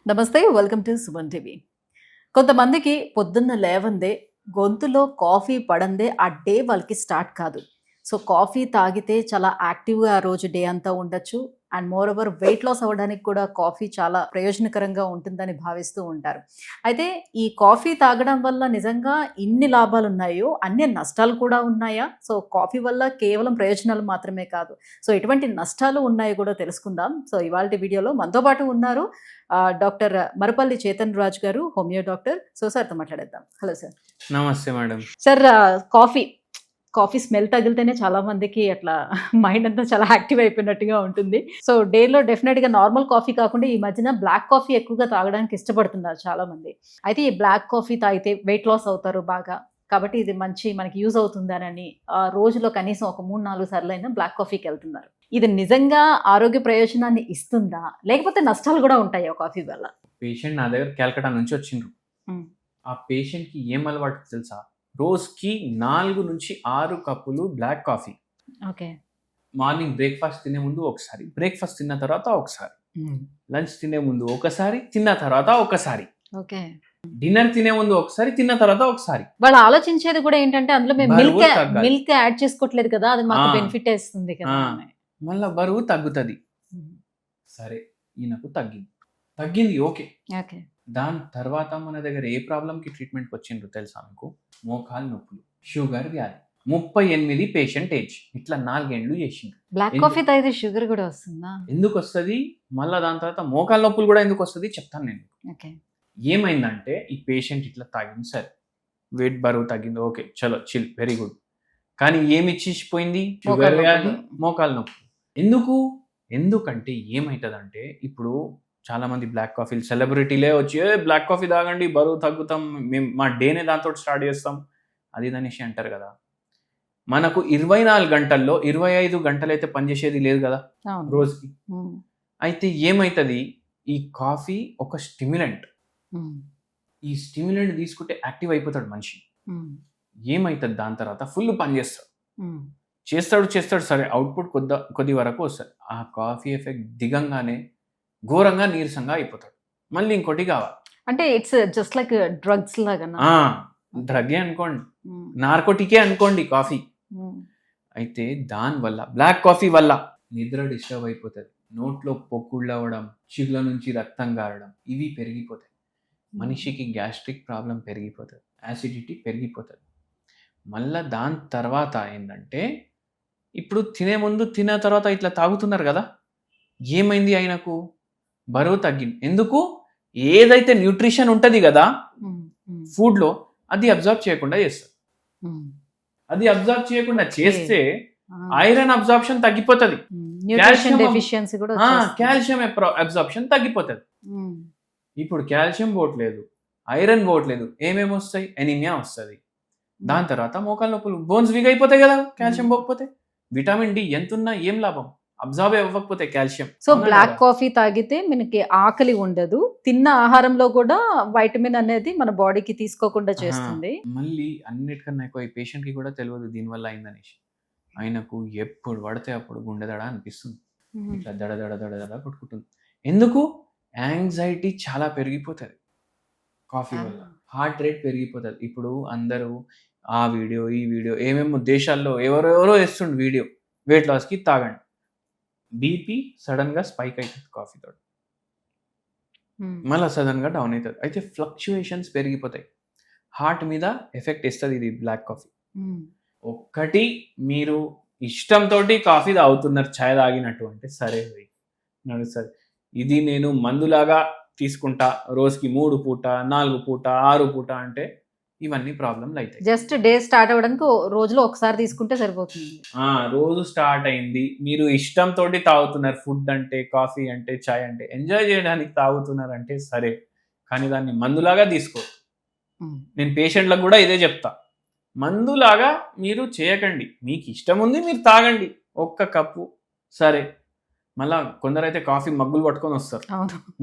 నమస్తే. Welcome to Suman TV. కొంతమందికి పొద్దున్న లేవందే గొంతులో కాఫీ పడందే ఆ డే వాళ్ళకి స్టార్ట్ కాదు. సో, కాఫీ తాగితే చాలా యాక్టివ్‌గా ఆ రోజు డే అంతా ఉండొచ్చు. And moreover weight loss అవ్వడానికి కూడా కాఫీ చాలా ప్రయోజనకరంగా ఉంటుందని భావిస్తూ ఉంటారు. అయితే ఈ కాఫీ తాగడం వల్ల నిజంగా ఇన్ని లాభాలున్నాయో అన్ని నష్టాలు కూడా ఉన్నాయా? సో, కాఫీ వల్ల కేవలం ప్రయోజనాలు మాత్రమే కాదు. సో, ఎటువంటి నష్టాలు ఉన్నాయో కూడా తెలుసుకుందాం. సో, ఇవాల్టి వీడియోలో మనతో పాటు ఉన్నారు డాక్టర్ మరపల్లి చేతన్ రాజ్ గారు, హోమియో డాక్టర్. సో, సార్‌తో మాట్లాడేద్దాం. Hello sir. నమస్తే madam. Sir coffee, coffee smell తగిలితేనే చాలా మందికి అట్లా మైండ్ అంతా చాలా యాక్టివ్ అయిపోయినట్టుగా ఉంటుంది. సో, డేలో డెఫినిట్‌గా నార్మల్ కాఫీ కాకుండా ఈ మధ్యన బ్లాక్ కాఫీ ఎక్కువగా తాగడానికి ఇష్టపడుతున్నారు చాలామంది. అయితే ఈ బ్లాక్ కాఫీ తాగితే వెయిట్ లాస్ అవుతారు బాగా. కాబట్టి ఇది మనకి యూజ్ అవుతుందనని రోజులో కనీసం ఒక 3, 4 సార్లైనా బ్లాక్ కాఫీకెళ్తున్నారు. ఇది నిజంగా ఆరోగ్య ప్రయోజనాన్ని ఇస్తుందా? లేకపోతే నష్టాలు గూడా ఉంటాయా కాఫీ వల్ల? పేషెంట్ నా దగ్గర కలకట్టా నుంచి వచ్చిండ్రు. హ్మ్. ఆ పేషెంట్‌కి ఏం అలవాటు తెలుసా? రోజుకి 4-6 కప్పులు black coffee. Okay. Morning breakfast తినే ముందు ఒకసారి, బ్రేక్‌ఫాస్ట్ తిన్న తర్వాత ఒకసారి, హ్మ్. లంచ్ తినే ముందు ఒకసారి, తిన్న తర్వాత ఒకసారి, ఓకే. డిన్నర్ తినే ముందు ఒకసారి, తిన్న తర్వాత ఒకసారి. వాళ్ళు ఆలోచించేది కూడా ఏంటంటే అందులో మేము బరువు తగ్గాలి. మిల్క్ యాడ్ చేసుకోవట్లేదు కదా! అది మాకు ఆ! బెనిఫిటే ఇస్తుంది కదా! ఆ! అని. మళ్ళా బరువు తగ్గుతది. హ్మ్. సరే, ఈయనకు తగ్గింది ఓకే. ఓకే. దాని తర్వాత మన దగ్గర ఏ ప్రాబ్లంకి ట్రీట్మెంట్‌కి వచ్చిండ్రు తెలుసా మీకు? మోకాలు నొప్పులు, షుగర్ వ్యాధి. 38 పేషెంట్ ఏజ్. ఇట్లా 4 ఏండ్లు చేసిండ్రు. బ్లాక్ కాఫీ తాగితే షుగర్ కూడా వస్తుందా? ఎందుకొస్తది? మళ్ళా దాని తర్వాత మోకాలు నొప్పులు కూడా ఎందుకొస్తది చెప్తాను నేను. ఓకే. ఏమైందంటే ఈ పేషెంట్ ఇట్లా తాగింది సరే. వెయిట్ బరువు తగ్గింది ఓకే. చలో చిల్ వెరీ గుడ్. కానీ ఏమి ఇచ్చేసిపోయింది? షుగర్ మోకాలు వ్యాధి, నొప్పులు. మోకాలు నొప్పులు. ఎందుకు? ఎందుకంటే ఏమైతదంటే ఇప్పుడు చాలా మంది బ్లాక్ కాఫీలు సెలబ్రిటీలే వచ్చి బ్లాక్ కాఫీ తాగండి బరువు తగ్గుతాం, మేము మా డేనే దాంతో స్టార్ట్ చేస్తాం అది ఇది అనేసి అంటారు కదా. మనకు 24 గంటల్లో 25 గంటలైతే పనిచేసేది లేదు కదా అవును. రోజుకి. హ్మ్. అయితే ఏమైతుంది? ఈ కాఫీ ఒక స్టిమ్యులెంట్. హ్మ్. ఈ స్టిమ్యులెంట్ తీసుకుంటే యాక్టివ్ అయిపోతాడు మనిషి. హ్మ్. ఏమైతుంది దాని తర్వాత ఫుల్ పని చేస్తాడు. హ్మ్. చేస్తాడు సరే అవుట్పుట్ కొద్ది వరకు వస్తుంది. ఆ కాఫీ ఎఫెక్ట్ దిగంగానే ఘోరంగా నీరసంగా అయిపోతాడు. మళ్ళీ ఇంకోటి కావాలి. అంటే ఇట్స్ జస్ట్ లైక్ డ్రగ్స్ లాగానా? డ్రగ్గే అనుకోండి, హ్మ్. నార్కోటికే అనుకోండి కాఫీ. హ్మ్. అయితే దానివల్ల బ్లాక్ కాఫీ వల్ల నిద్ర డిస్టర్బ్ అయిపోతుంది, నోట్లో పొక్కుళ్ళు అవ్వడం, చిగుల నుంచి రక్తం గారడం ఇవి పెరిగిపోతాయి. మనిషికి గ్యాస్ట్రిక్ ప్రాబ్లం పెరిగిపోతుంది, యాసిడిటీ పెరిగిపోతుంది. మళ్ళా దాని తర్వాత ఏంటంటే ఇప్పుడు తినే ముందు తిన్న తర్వాత ఇట్లా తాగుతున్నారు కదా, ఏమైంది ఆయనకు? బరువు తగ్గింది. ఎందుకు? ఏదైతే న్యూట్రిషన్ ఉంటుంది కదా హ్మ్. హ్మ్. ఫుడ్లో అది అబ్జర్వ్ చేయకుండా చేస్తారు. హ్మ్. అది అబ్జర్వ్ చేయకుండా చేస్తే ఆ. ఐరన్ అబ్జార్ప్షన్ తగ్గిపోతుంది, న్యూట్రిషన్ డెఫిషియన్సీ కూడా వచ్చేస్తుంది. కాల్షియం అబ్జార్ప్షన్ తగ్గిపోతుంది. హ్మ్. ఇప్పుడు కాల్షియం పోవట్లేదు, ఐరన్ పోవట్లేదు, ఏమేమి వస్తాయి? ఎనీమియా వస్తుంది. దాని తర్వాత మోకాలు నొప్పులు, బోన్స్ వీక్ అయిపోతాయి కదా కాల్షియం పోకపోతే. విటమిన్ డి ఎంత ఉన్నా ఏం లాభం అబ్జార్బ్ అవ్వకపోతే కాల్షియం. సో బ్లాక్ కాఫీ తాగితే మనకి ఆకలి ఉండదు, తిన్న ఆహారంలో కూడా వైటమిన్ అనేది మన బాడీకి తీసుకోకుండా చేస్తుంది. మళ్ళీ అన్నిటికన్నా ఎక్కువ ఈ పేషెంట్ కి కూడా తెలియదు దీనివల్ల అయిందనేసి. ఆయనకు ఎప్పుడు పడితే అప్పుడు గుండె దడ అనిపిస్తుంది, ఇట్లా దడ దడ దడ దడ కొట్టుకుంటుంది. ఎందుకు? యాంగ్జైటీ చాలా పెరిగిపోతుంది కాఫీ వల్ల, హార్ట్ రేట్ పెరిగిపోతుంది. ఇప్పుడు అందరూ ఆ వీడియో ఈ వీడియో ఏమేమో దేశాల్లో ఎవరెవరో వేస్తుండే వీడియో వెయిట్ లాస్కి తాగండి, బీపీ సడన్గా స్పైక్ అవుతుంది కాఫీ తోటి, మళ్ళీ సడన్గా డౌన్ అవుతుంది. అయితే ఫ్లక్చుయేషన్స్ పెరిగిపోతాయి, హార్ట్ మీద ఎఫెక్ట్ ఇస్తుంది ఇది బ్లాక్ కాఫీ. ఒక్కటి మీరు ఇష్టంతో కాఫీ తాగుతున్నారు ఛాయ్ తాగినట్టు అంటే సరే నడుస్తుంది. ఇది నేను మందులాగా తీసుకుంటా రోజుకి 3 పూట 4 పూట 6 పూట అంటే ఇవన్నీ ప్రాబ్లంలు అవుతాయి. జస్ట్ డే స్టార్ట్ అవ్వడానికి రోజులో ఒకసారి తీసుకుంటే సరిపోతుంది. రోజు స్టార్ట్ అయింది, మీరు ఇష్టంతో తాగుతున్నారు, ఫుడ్ అంటే కాఫీ అంటే ఛాయ్ అంటే ఎంజాయ్ చేయడానికి తాగుతున్నారు అంటే సరే, కానీ దాన్ని మందులాగా తీసుకో. నేను పేషెంట్లకు కూడా ఇదే చెప్తా, మందులాగా మీరు చేయకండి. మీకు ఇష్టం ఉంది మీరు తాగండి, ఒక్క కప్పు సరే. మళ్ళా కొందరైతే కాఫీ మగ్గులు పట్టుకొని వస్తారు,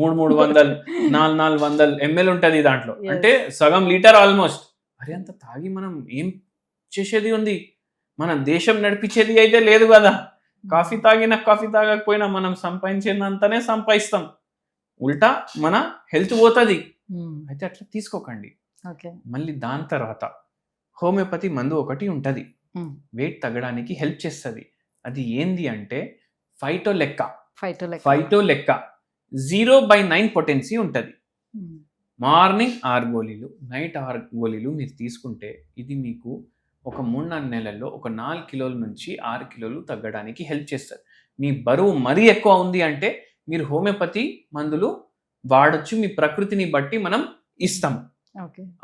300 400 ml ఉంటుంది దాంట్లో, అంటే సగం లీటర్ ఆల్మోస్ట్. అరే అంత తాగి మనం ఏం చేసేది ఉంది? మన దేశం నడిపించేది అయితే లేదు కదా. కాఫీ తాగినా కాఫీ తాగకపోయినా మనం సంపాదించేదంతానే సంపాదిస్తాం. ఉల్టా మన హెల్త్ పోతుంది. అయితే అట్లా తీసుకోకండి. ఓకే. మళ్ళీ దాని తర్వాత హోమియోపతి మందు ఒకటి ఉంటుంది, వెయిట్ తగ్గడానికి హెల్ప్ చేస్తుంది. అది ఏంది అంటే ఫైటోలెక్కా. ఫైటోలెక్కా 0/9 పొటెన్సీ ఉంటుంది. మార్నింగ్ 6 గోళీలు, నైట్ 6 గోళీలు మీరు తీసుకుంటే ఇది మీకు ఒక 3-4 నెలల్లో ఒక 4 కిలోల నుంచి 6 కిలోలు తగ్గడానికి హెల్ప్ చేస్తుంది. మీ బరువు మరీ ఎక్కువ ఉంది అంటే మీరు హోమియోపతి మందులు వాడచ్చు, మీ ప్రకృతిని బట్టి మనం ఇస్తాము.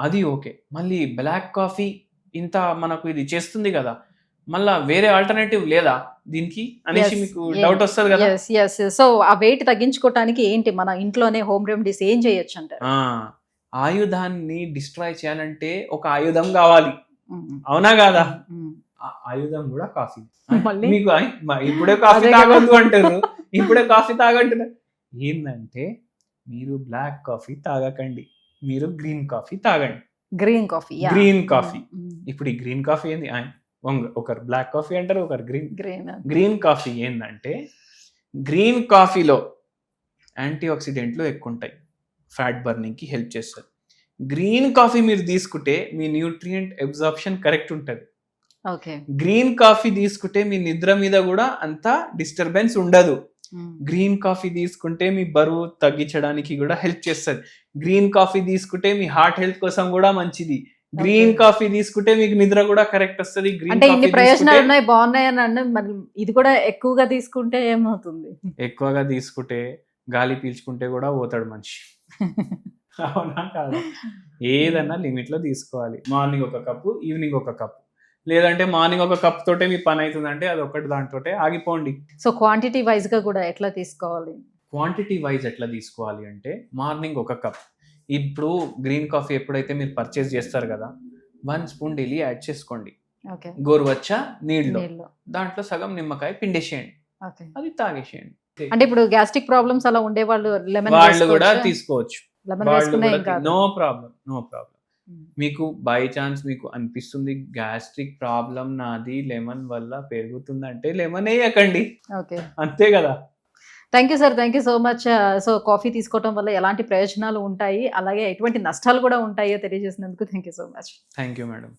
అది ఓకే. మళ్ళీ బ్లాక్ కాఫీ ఇంత మనకు ఇది చేస్తుంది కదా, మళ్ళా వేరే ఆల్టర్నేటివ్ లేదా దీనికి అనేసి మీకు డౌట్ వస్తుంది కదా. సో ఆ వెయిట్ తగ్గించుకోవడానికి ఏంటి మన ఇంట్లోనే హోమ్ రెమెడీస్ ఏం చేయొచ్చు అంటారు? ఆయుధాన్ని డిస్ట్రాయ్ చేయాలంటే ఒక ఆయుధం కావాలి, అవునా కాదా? ఆయుధం కూడా కాఫీ. మీకు ఇప్పుడే కాఫీ తాగొద్దు అంటారు, ఇప్పుడే కాఫీ తాగంటున్నారు. ఏంటంటే మీరు బ్లాక్ కాఫీ తాగకండి, మీరు గ్రీన్ కాఫీ తాగండి. Green coffee. ఇప్పుడు ఈ గ్రీన్ కాఫీ ఏంది, ఒకరు బ్లాక్ కాఫీ అంటారు, ఒకరు గ్రీన్ కాఫీ. ఏంటంటే గ్రీన్ కాఫీలో యాంటీ ఆక్సిడెంట్లు ఎక్కువ ఉంటాయి, ఫ్యాట్ బర్నింగ్ కి హెల్ప్ చేస్తుంది. గ్రీన్ కాఫీ మీరు తీసుకుంటే మీ న్యూట్రియంట్ అబ్జార్ప్షన్ కరెక్ట్ ఉంటుంది. గ్రీన్ కాఫీ తీసుకుంటే మీ నిద్ర మీద కూడా అంత డిస్టర్బెన్స్ ఉండదు. గ్రీన్ కాఫీ తీసుకుంటే మీ బరువు తగ్గించడానికి కూడా హెల్ప్ చేస్తుంది. గ్రీన్ కాఫీ తీసుకుంటే మీ హార్ట్ హెల్త్ కోసం కూడా మంచిది. గ్రీన్ కాఫీ తీసుకుంటే మీకు నిద్ర కూడా కరెక్ట్ వస్తుంది. అంటే ఇన్ని ప్రయోజనాలు ఉన్నాయి, బాగున్నాయి అని అంటే మరి ఇది కూడా ఎక్కువగా తీసుకుంటే ఏమవుతుంది? ఎక్కువగా తీసుకుంటే గాలి పీల్చుకుంటే కూడా పోతాడు మనిషి, అవునా కాదు? ఏదన్నా లిమిట్ లో తీసుకోవాలి. మార్నింగ్ ఒక కప్పు, ఈవినింగ్ ఒక కప్పు, లేదంటే మార్నింగ్ ఒక కప్ తోటే మీ పని అవుతుందంటే అది ఒకటి దాంతోటే ఆగిపోండి. సో క్వాంటిటీ వైజ్ గా కూడా ఎట్లా తీసుకోవాలి? క్వాంటిటీ వైజ్ ఎట్లా తీసుకోవాలి అంటే మార్నింగ్ ఒక కప్. ఇప్పుడు గ్రీన్ కాఫీ ఎప్పుడైతే మీరు పర్చేస్ చేస్తారు కదా, 1 స్పూన్ డైలీ యాడ్ చేసుకోండి గోరువెచ్చ నీళ్ళు, దాంట్లో సగం నిమ్మకాయ పిండేసేయండి, అది తాగేసేయండి. అంటే ఇప్పుడు గ్యాస్ట్రిక్ ప్రాబ్లమ్స్ అలా ఉండే వాళ్ళు వాళ్ళు కూడా తీసుకోవచ్చు, నో ప్రాబ్లం. మీకు బై ఛాన్స్ మీకు అనిపిస్తుంది గ్యాస్ట్రిక్ ప్రాబ్లం నాది లెమన్ వల్ల పెరుగుతుందంటే లెమన్ వేయకండి, అంతే కదా. Thank you sir, thank you so much. So coffee తీసుకోవడం వల్ల ఎలాంటి ప్రయోజనాలు ఉంటాయి, అలాగే ఎటువంటి నష్టాలు కూడా ఉంటాయో తెలియజేసినందుకు thank you so much. Thank you madam.